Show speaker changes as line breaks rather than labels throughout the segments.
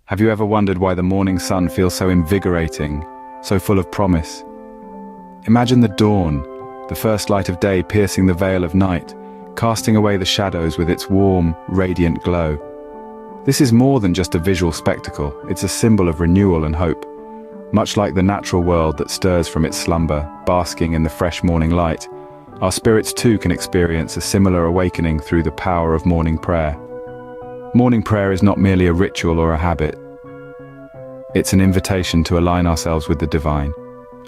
Have you ever wondered why the morning sun feels so invigorating, so full of promise? Imagine the dawn, the first light of day piercing the veil of night, casting away the shadows with its warm, radiant glow. This is more than just a visual spectacle, it's a symbol of renewal and hope. Much like the natural world that stirs from its slumber, basking in the fresh morning light, our spirits too can experience a similar awakening through the power of morning prayer. Morning prayer is not merely a ritual or a habit. It's an invitation to align ourselves with the divine,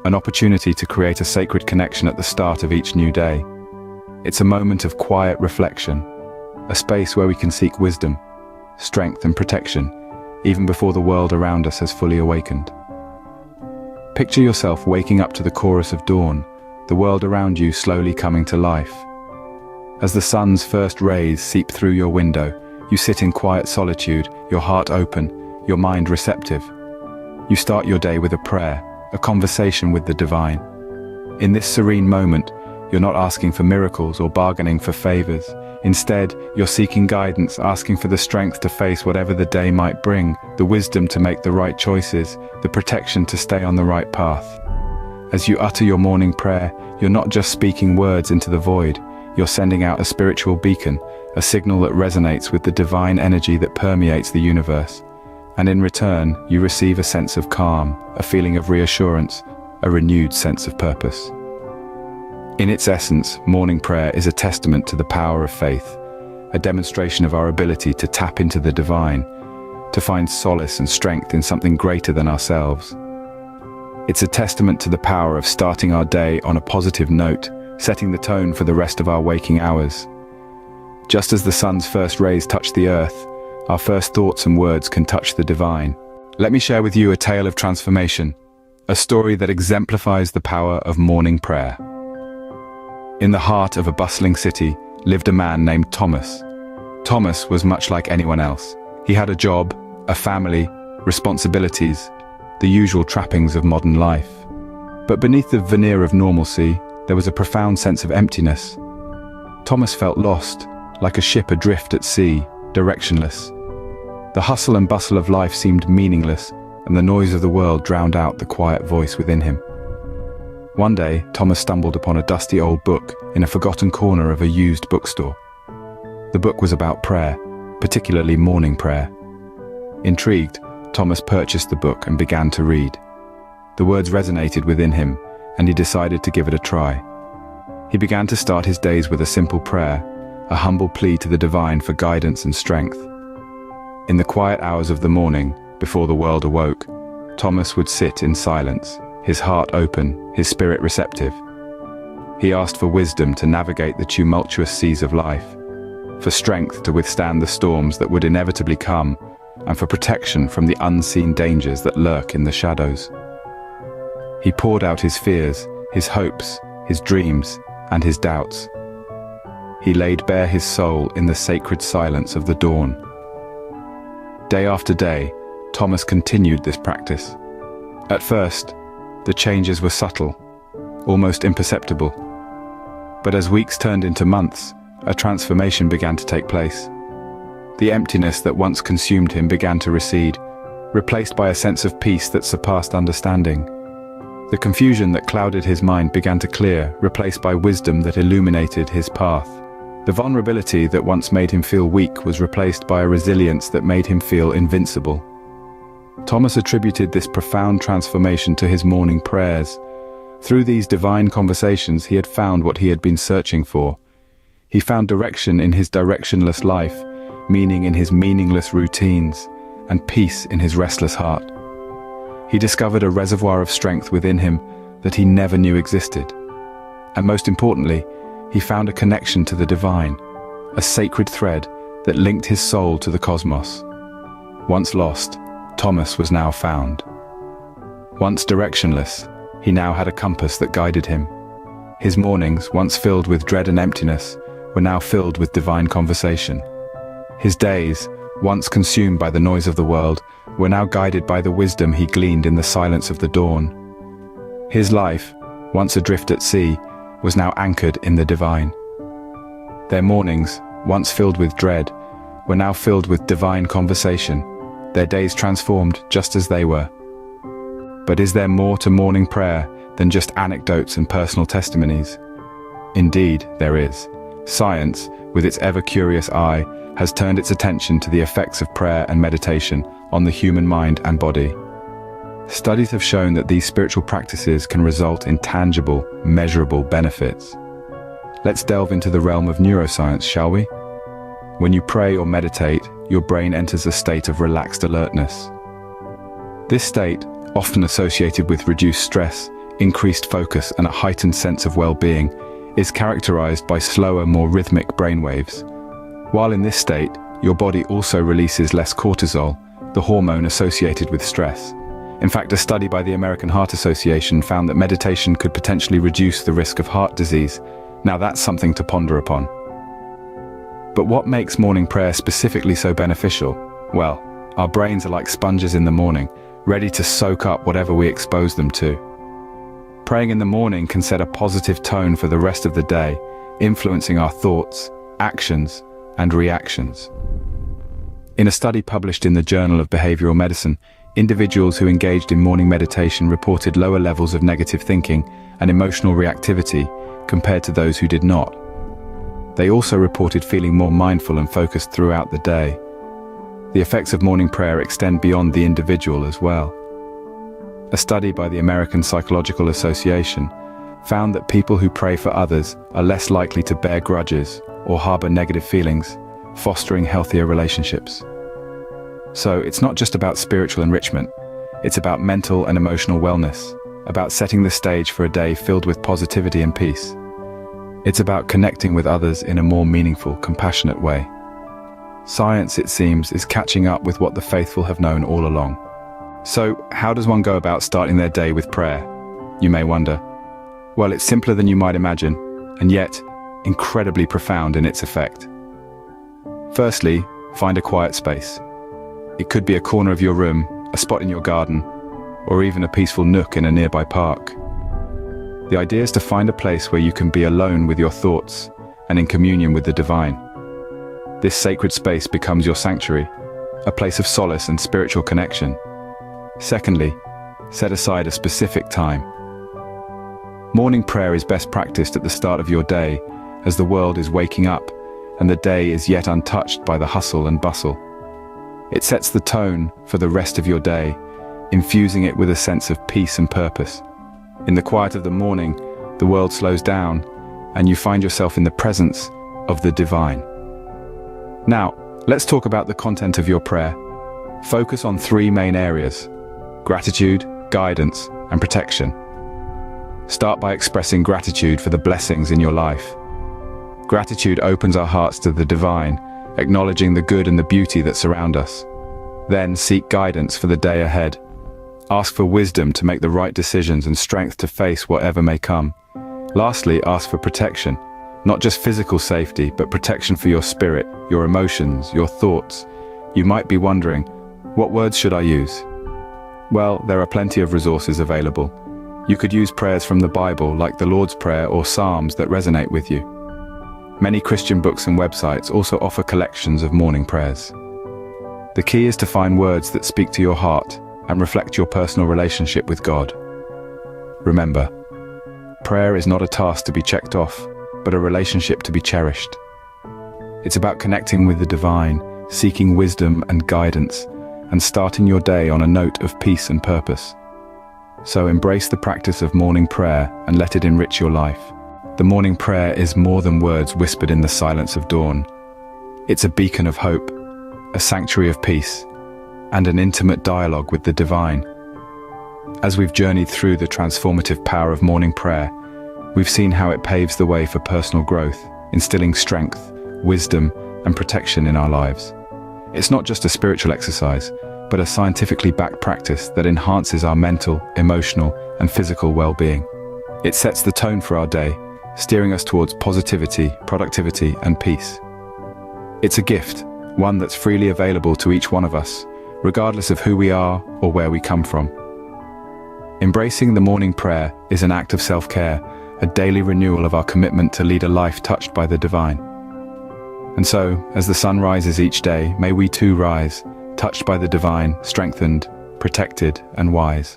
an opportunity to create a sacred connection at the start of each new day. It's a moment of quiet reflection, a space where we can seek wisdom, strength and protection, even before the world around us has fully awakened. Picture yourself waking up to the chorus of dawn, the world around you slowly coming to life. As the sun's first rays seep through your window, you sit in quiet solitude, your heart open, your mind receptive. You start your day with a prayer, a conversation with the divine. In this serene moment, you're not asking for miracles or bargaining for favors. Instead, you're seeking guidance, asking for the strength to face whatever the day might bring, the wisdom to make the right choices, the protection to stay on the right path. As you utter your morning prayer, you're not just speaking words into the void, you're sending out a spiritual beacon, a signal that resonates with the divine energy that permeates the universe. And in return, you receive a sense of calm, a feeling of reassurance, a renewed sense of purpose. In its essence, morning prayer is a testament to the power of faith, a demonstration of our ability to tap into the divine, to find solace and strength in something greater than ourselves. It's a testament to the power of starting our day on a positive note, setting the tone for the rest of our waking hours. Just as the sun's first rays touch the earth, our first thoughts and words can touch the divine. Let me share with you a tale of transformation, a story that exemplifies the power of morning prayer. In the heart of a bustling city lived a man named Thomas. Thomas was much like anyone else. He had a job, a family, responsibilities, the usual trappings of modern life. But beneath the veneer of normalcy, there was a profound sense of emptiness. Thomas felt lost, like a ship adrift at sea, directionless. The hustle and bustle of life seemed meaningless, and the noise of the world drowned out the quiet voice within him. One day, Thomas stumbled upon a dusty old book in a forgotten corner of a used bookstore. The book was about prayer, particularly morning prayer. Intrigued, Thomas purchased the book and began to read. The words resonated within him, and he decided to give it a try. He began to start his days with a simple prayer, a humble plea to the divine for guidance and strength. In the quiet hours of the morning, before the world awoke, Thomas would sit in silence, his heart open, his spirit receptive. He asked for wisdom to navigate the tumultuous seas of life, for strength to withstand the storms that would inevitably come, and for protection from the unseen dangers that lurk in the shadows. He poured out his fears, his hopes, his dreams, and his doubts. He laid bare his soul in the sacred silence of the dawn. Day after day, Thomas continued this practice. At first, the changes were subtle, almost imperceptible. But as weeks turned into months, a transformation began to take place. The emptiness that once consumed him began to recede, replaced by a sense of peace that surpassed understanding. The confusion that clouded his mind began to clear, replaced by wisdom that illuminated his path. The vulnerability that once made him feel weak was replaced by a resilience that made him feel invincible. Thomas attributed this profound transformation to his morning prayers. Through these divine conversations, he had found what he had been searching for. He found direction in his directionless life, meaning in his meaningless routines, and peace in his restless heart. He discovered a reservoir of strength within him that he never knew existed. And most importantly, he found a connection to the divine, a sacred thread that linked his soul to the cosmos. Once lost, Thomas was now found. Once directionless, he now had a compass that guided him. His mornings, once filled with dread and emptiness, were now filled with divine conversation. His days, once consumed by the noise of the world, were now guided by the wisdom he gleaned in the silence of the dawn. His life, once adrift at sea, was now anchored in the divine. Their mornings, once filled with dread, were now filled with divine conversation, their days transformed just as they were. But is there more to morning prayer than just anecdotes and personal testimonies? Indeed, there is. Science, with its ever-curious eye, has turned its attention to the effects of prayer and meditation on the human mind and body. Studies have shown that these spiritual practices can result in tangible, measurable benefits. Let's delve into the realm of neuroscience, shall we? When you pray or meditate, your brain enters a state of relaxed alertness. This state, often associated with reduced stress, increased focus, and a heightened sense of well-being, is characterized by slower, more rhythmic brainwaves. While in this state, your body also releases less cortisol, the hormone associated with stress. In fact, a study by the American Heart Association found that meditation could potentially reduce the risk of heart disease. Now that's something to ponder upon. But what makes morning prayer specifically so beneficial? Well, our brains are like sponges in the morning, ready to soak up whatever we expose them to. Praying in the morning can set a positive tone for the rest of the day, influencing our thoughts, actions, and reactions. In a study published in the Journal of Behavioral Medicine, individuals who engaged in morning meditation reported lower levels of negative thinking and emotional reactivity compared to those who did not. They also reported feeling more mindful and focused throughout the day. The effects of morning prayer extend beyond the individual as well. A study by the American Psychological Association found that people who pray for others are less likely to bear grudges or harbor negative feelings, fostering healthier relationships. So it's not just about spiritual enrichment, it's about mental and emotional wellness, about setting the stage for a day filled with positivity and peace. It's about connecting with others in a more meaningful, compassionate way. Science, it seems, is catching up with what the faithful have known all along. So, how does one go about starting their day with prayer? You may wonder. Well, it's simpler than you might imagine, and yet incredibly profound in its effect. Firstly, find a quiet space. It could be a corner of your room, a spot in your garden, or even a peaceful nook in a nearby park. The idea is to find a place where you can be alone with your thoughts and in communion with the divine. This sacred space becomes your sanctuary, a place of solace and spiritual connection. Secondly, set aside a specific time. Morning prayer is best practiced at the start of your day, as the world is waking up and the day is yet untouched by the hustle and bustle. It sets the tone for the rest of your day, infusing it with a sense of peace and purpose. In the quiet of the morning, the world slows down, and you find yourself in the presence of the divine. Now, let's talk about the content of your prayer. Focus on three main areas: gratitude, guidance, and protection. Start by expressing gratitude for the blessings in your life. Gratitude opens our hearts to the divine, acknowledging the good and the beauty that surround us. Then seek guidance for the day ahead. Ask for wisdom to make the right decisions and strength to face whatever may come. Lastly, ask for protection, not just physical safety, but protection for your spirit, your emotions, your thoughts. You might be wondering, what words should I use? Well, there are plenty of resources available. You could use prayers from the Bible, like the Lord's Prayer or Psalms, that resonate with you. Many Christian books and websites also offer collections of morning prayers. The key is to find words that speak to your heart and reflect your personal relationship with God. Remember, prayer is not a task to be checked off, but a relationship to be cherished. It's about connecting with the divine, seeking wisdom and guidance, and starting your day on a note of peace and purpose. So embrace the practice of morning prayer and let it enrich your life. The morning prayer is more than words whispered in the silence of dawn. It's a beacon of hope, a sanctuary of peace, and an intimate dialogue with the divine. As we've journeyed through the transformative power of morning prayer, we've seen how it paves the way for personal growth, instilling strength, wisdom, and protection in our lives. It's not just a spiritual exercise, but a scientifically backed practice that enhances our mental, emotional, and physical well-being. It sets the tone for our day, steering us towards positivity, productivity, and peace. It's a gift, one that's freely available to each one of us, regardless of who we are or where we come from. Embracing the morning prayer is an act of self-care, a daily renewal of our commitment to lead a life touched by the divine. And so, as the sun rises each day, may we too rise, touched by the divine, strengthened, protected, and wise.